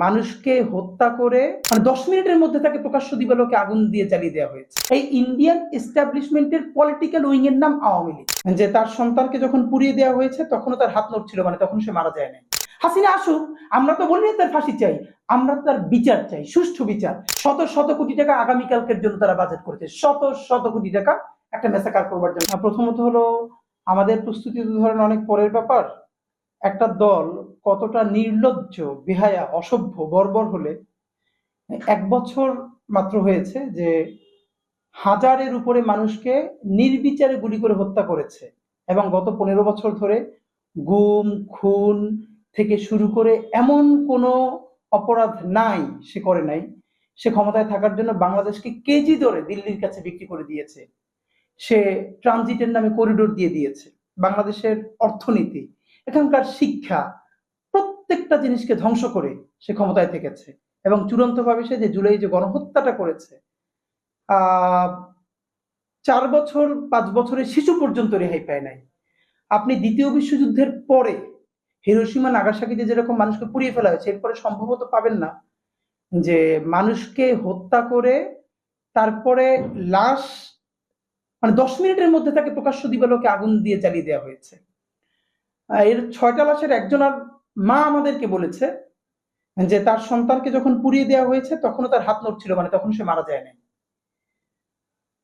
মানুষকে হত্যা করে 10 মিনিটের মধ্যে তাকে প্রকাশ্য দিবালোকে আগুন দিয়ে জ্বালিয়ে দেওয়া হয়েছে। এই ইন্ডিয়ান এস্টাবলিশমেন্টের পলিটিক্যাল উইং এর নাম আওয়ামী লীগ। যে তার সন্তানকে যখন পুড়িয়ে দেওয়া হয়েছে তখনও তার হাত নড়ছিল, তখন সে মারা যায় নাই। হাসিনা আসুক, আমরা তো বলি তার ফাঁসি চাই, আমরা তার বিচার চাই, সুষ্ঠু বিচার। শত শত কোটি টাকা আগামীকালকের জন্য তারা বাজেট করেছে, শত শত কোটি টাকা একটা মেসাকার করবার জন্য। প্রথমত হলো আমাদের প্রস্তুতি তো ধরেন অনেক পরের ব্যাপার। একটা দল কতটা নির্লজ্জ, বেহায়া, অসভ্য, বর্বর হলে 1 বছর মাত্র হয়েছে যে হাজারের উপরে মানুষকে নির্বিচারে গুলি করে হত্যা করেছে, এবং গত 15 বছর ধরে গুম খুন থেকে শুরু করে এমন কোনো অপরাধ নাই সে করে নাই। সে ক্ষমতায় থাকার জন্য বাংলাদেশকে কেজি ধরে দিল্লির কাছে বিক্রি করে দিয়েছে। সে ট্রানজিটের নামে করিডোর দিয়ে দিয়েছে। বাংলাদেশের অর্থনীতি, এখানকার শিক্ষা, প্রত্যেকটা জিনিসকে ধ্বংস করে সে ক্ষমতায় থেকেছে। এবং চূড়ান্তভাবে সে যে জুলাই যে গণহত্যাটা করেছে, 4 বছর 5 বছরের শিশু পর্যন্ত রেহাই পায় নাই। আপনি দ্বিতীয় বিশ্বযুদ্ধের পরে হিরোশিমা নাগাসাকিতে যেরকম মানুষকে পুড়িয়ে ফেলা হয়েছে, এরপরে সম্ভবত পাবেন না যে মানুষকে হত্যা করে তারপরে লাশ 10 মিনিটের মধ্যে তাকে প্রকাশ্য দিবালোকে আগুন দিয়ে জ্বালিয়ে দেওয়া হয়েছে। এর 6টা লাশের একজনের মা আমাদেরকে বলেছে যে তার সন্তানকে যখন পুড়িয়ে দেওয়া হয়েছে তখনও তার হাত নড়ছিল, তখন সে মারা যায় নাই।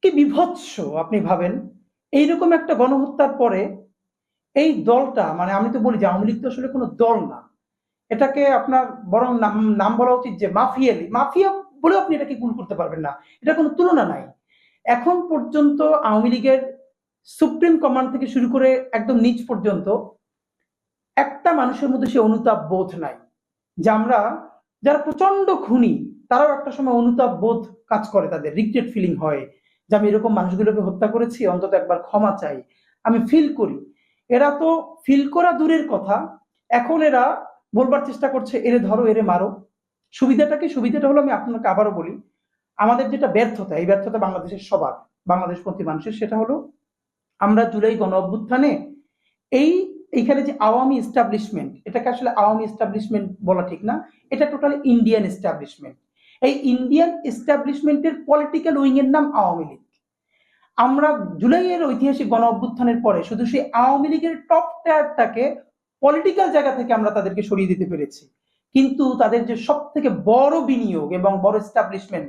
কি বিভৎস! আপনি ভাবেন, এইরকম একটা গণহত্যার পরে এই দলটা, আমি তো বলি যে আওয়ামী লীগ তো আসলে কোনো দল না, এটাকে আপনার বরং নাম বলা উচিত যে মাফিয়া বলেও আপনি এটাকে গুণ করতে পারবেন না। এটা কোনো তুলনা নাই। এখন পর্যন্ত আওয়ামী লীগের সুপ্রিম কমান্ড থেকে শুরু করে একদম নিচ পর্যন্ত একটা মানুষের মধ্যে সে অনুতাপ বোধ নাই। যে আমরা যারা প্রচন্ড খুনি, তারাও একটা সময় অনুতাপ বোধ কাজ করে, তাদের রিগ্রেট ফিলিং হয় যে আমি এরকম মানুষগুলোকে হত্যা করেছি, অন্তত একবার ক্ষমা চাই। আমি ফিল করি। এরা তো ফিল করা দূরের কথা, এখন এরা বলবার চেষ্টা করছে এরে ধরো, এরে মারো। সুবিধাটা হলো, আমি আপনাকে আবারও বলি, আমাদের যেটা ব্যর্থতা, এই ব্যর্থতা বাংলাদেশের সবার, বাংলাদেশপন্থী মানুষের, সেটা হলো আমরা জুলাই গণ অভ্যুত্থানে এইখানে যে আওয়ামী এস্টাবলিশমেন্ট, এটাকে আসলে আওয়ামী এস্টাবলিশমেন্ট বলা ঠিক না, এটা টোটাল ইন্ডিয়ান এস্টাবলিশমেন্ট। এই ইন্ডিয়ান এস্টাবলিশমেন্টের পলিটিক্যাল উইং এর নাম আওয়ামী লীগ। আমরা জুলাইয়ের ঐতিহাসিক গণ অভ্যুত্থানের পরে শুধু সেই আওয়ামী লীগের টপ টায়ারটাকে পলিটিক্যাল জায়গা থেকে আমরা তাদেরকে সরিয়ে দিতে পেরেছি, কিন্তু তাদের যে সব থেকে বড় বিনিয়োগ এবং বড় এস্টাবলিশমেন্ট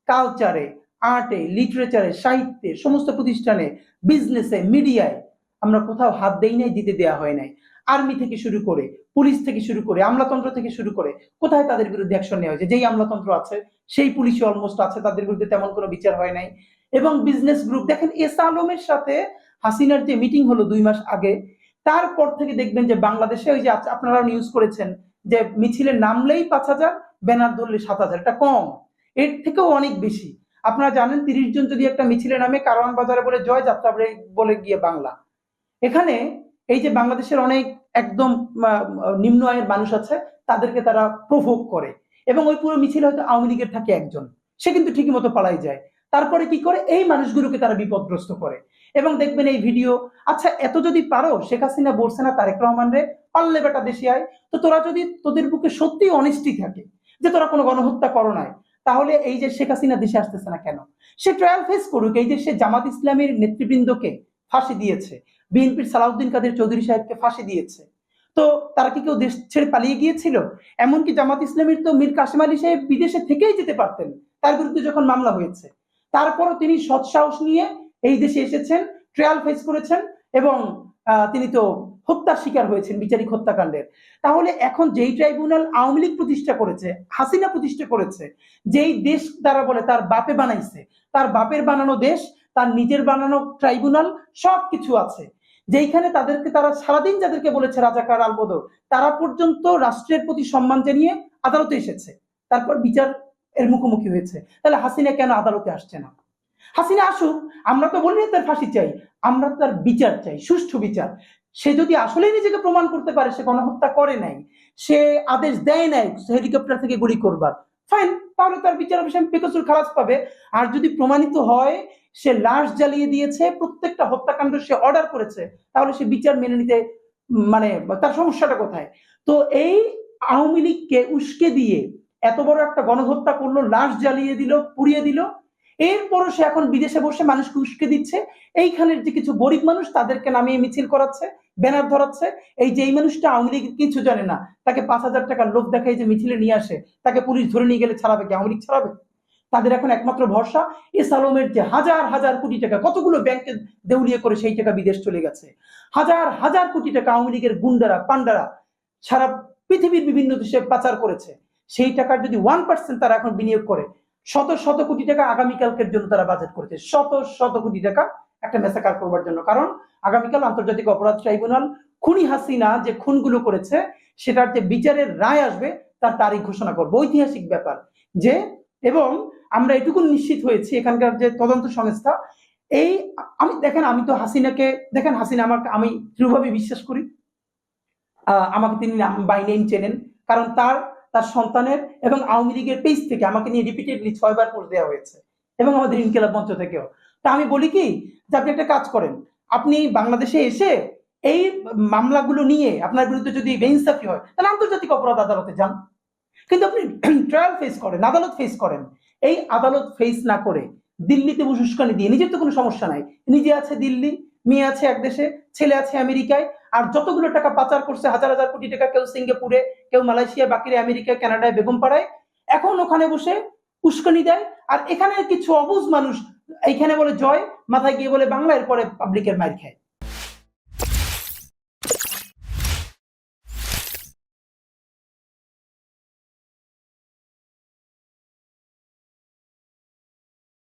কালচারে, আর্টে, লিটারেচারে, সাহিত্যে, সমস্ত প্রতিষ্ঠানে, বিজনেসে, মিডিয়ায় আমরা কোথাও হাত দেই নাই, দিতে দেওয়া হয় নাই। আর্মি থেকে শুরু করে, পুলিশ থেকে শুরু করে, আমলাতন্ত্র থেকে শুরু করে, কোথায় তাদের বিরুদ্ধে অ্যাকশন নেওয়া হয়েছে? যেই আমলাতন্ত্র আছে সেই পুলিশই অলমোস্ট আছে, তাদের বিরুদ্ধে তেমন কোনো বিচার হয় নাই। এবং বিজনেস গ্রুপ দেখেন, এস আলমের সাথে হাসিনার যে মিটিং হলো 2 মাস আগে, তারপর থেকে দেখবেন যে বাংলাদেশে ওই যে আপনারা নিউজ করেছেন যে মিছিলে নামলেই 5,000, ব্যানার ধরলে 7,000, এটা কম, এর থেকেও অনেক বেশি। আপনারা জানেন 30 জন যদি একটা মিছিলে নামে, কারওয়ান বাজারে বলে জয়, যাত্রা বলে গিয়ে বাংলা। এখানে এই যে বাংলাদেশের অনেক একদম নিম্ন আয়ের মানুষ আছে, তাদেরকে তারা প্রভোগ করে, এবং ওই পুরো মিছিল হয়তো আওয়ামী লীগের থাকে একজন, সে কিন্তু ঠিকই মতো পালাই যায়। তারপরে কি করে? এই মানুষগুলোকে তারা বিপদগ্রস্ত করে। এবং দেখবেন এই ভিডিও, আচ্ছা এত যদি পারো, শেখ হাসিনা বলছে না তারেক রহমান রে, পারলে বেটা দেশে আয়, তো তোরা যদি তোদের বুকে সত্যি অনেস্টি থাকে যে তোরা কোনো গণহত্যা করো নাই, তাহলে এই যে শেখ হাসিনা দেশে আসতেছে না কেন? সে ট্রায়াল ফেস করুক। এই যে সে জামাত ইসলামের নেতৃবৃন্দকে ফাঁসি দিয়েছে, বিএনপির সালাউদ্দিন কাদের চৌধুরী সাহেবকে ফাঁসি দিয়েছে, তো তারা কি কেউ দেশ ছেড়ে পালিয়ে গিয়েছিল? এমনকি জামাত ইসলামের তো মীর কাসেম আলী সাহেব বিদেশে থেকেই যেতে পারতেন, তার বিরুদ্ধে যখন মামলা হয়েছে। তারপরও তিনি সৎসাহস নিয়ে এই দেশে এসেছেন, ট্রায়াল ফেস করেছেন, এবং তিনি তো হত্যার শিকার হয়েছেন, বিচারিক হত্যাকাণ্ডের। তাহলে এখন যেই ট্রাইব্যুনাল আওয়ামী লীগ প্রতিষ্ঠা করেছে, হাসিনা প্রতিষ্ঠা করেছে, যেই দেশ তারা বলে তার বাপে বানাইছে, তার বাপের বানানো দেশ, তার নিজের বানানো ট্রাইব্যুনাল, সবকিছু আছে, যেইখানে তাদেরকে তারা সারাদিন যাদেরকে বলেছে রাজাকার আলবদর, তারা পর্যন্ত রাষ্ট্রের প্রতি সম্মান জানিয়ে আদালতে এসেছে, তারপর বিচার এর মুখোমুখি হয়েছে। তাহলে হাসিনা কেন আদালতে আসছে না? হাসিনা আসুক, আমরা তো বলি তার ফাঁসি চাই, আমরা তার বিচার চাই, সুষ্ঠু বিচার। সে যদি আসলেই নিজেকে প্রমাণ করতে পারে সে গণহত্যা করে নাই, সে আদেশ দেয় নাই হেলিকপ্টার থেকে গুলি করবার, ফাইন, তাহলে তার বিচার অফিসে বেকসুর খালাস পাবে। আর যদি প্রমাণিত হয় সে লাশ জ্বালিয়ে দিয়েছে, প্রত্যেকটা হত্যাকাণ্ড সে অর্ডার করেছে, তাহলে সে বিচার মেনে নিতে, তার সমস্যাটা কোথায়? তো এই আওয়ামী লীগকে উস্কে দিয়ে এত বড় একটা গণহত্যা করলো, লাশ জ্বালিয়ে দিল, পুড়িয়ে দিল, এরপরও সে এখন বিদেশে বসে মানুষকে উস্কে দিচ্ছে। এইখানের যে কিছু গরিব মানুষ তাদেরকে নামিয়ে মিছিল করাচ্ছে, ব্যানার ধরাচ্ছে। এই যে এই মানুষটা আওয়ামী লীগের কিছু জানে না, তাকে 5,000 টাকার লোভ দেখায় যে মিছিলে নিয়ে আসে, তাকে পুলিশ ধরে নিয়ে গেলে ছাড়াবে কি? আওয়ামী লীগ ছাড়াবে? তাদের এখন একমাত্র ভরসা এস আলমের যে হাজার হাজার কোটি টাকা, কতগুলো ব্যাংকে দেউলিয়ে করে সেই টাকা বিদেশ চলে গেছে, হাজার হাজার কোটি টাকা আওয়ামী লীগের গুন্ডারা পান্ডারা সারা পৃথিবীর বিভিন্ন দেশে পাচার করেছে। সেই টাকার যদি 1% তারা এখন বিনিয়োগ করে, শত শত কোটি টাকা আগামীকালকের জন্য তারা বাজেট করেছে, শত শত কোটি টাকা একটা মেসাকার করবার জন্য। কারণ আগামীকাল আন্তর্জাতিক অপরাধ ট্রাইব্যুনাল খুনি হাসিনা যে খুনগুলো করেছে সেটার যে বিচারের রায় আসবে তার তারিখ ঘোষণা করবে, ঐতিহাসিক ব্যাপার। যে এবং আমরা এটুকু নিশ্চিত হয়েছি এখানকার যে তদন্ত সংস্থা, এই আমি দেখেন, আমি তো হাসিনাকে দেখেন, হাসিনা আমাকে আমি দৃঢ়ভাবে বিশ্বাস করি, আমাকে তিনি বাই নেম চেনেন, কারণ তার তার সন্তানের এবং আওয়ামী লীগের পেজ থেকে আমাকে নিয়ে রিপিটেডলি 6 বার পোস্ট দেওয়া হয়েছে, এবং আমাদের ইনকিলাব মঞ্চ থেকেও। তা আমি বলি কি, যে আপনি একটা কাজ করেন, আপনি বাংলাদেশে এসে এই মামলাগুলো নিয়ে আপনার বিরুদ্ধে যদি বেইনসাফি হয় তাহলে আন্তর্জাতিক অপরাধ আদালতে যান। কিন্তু আপনি ট্রায়াল ফেস করেন, আদালত ফেস করেন। এই আদালত ফেস না করে দিল্লিতে বসে উস্কানি দিয়ে, নিজের তো কোনো সমস্যা নাই, নিজে আছে দিল্লি, মেয়ে আছে এক দেশে, ছেলে আছে আমেরিকায়, আর যতগুলো টাকা পাচার করছে হাজার হাজার কোটি টাকা, কেউ সিঙ্গাপুরে, কেউ মালয়েশিয়া, বাকিরা আমেরিকায়, কানাডায়, বেগমপাড়ায়, এখন ওখানে বসে উস্কানি দেয়। আর এখানে কিছু অবুঝ মানুষ এইখানে বলে জয়, মাথায় গিয়ে বলে বাংলা, এরপরে পাবলিকের মার খায়।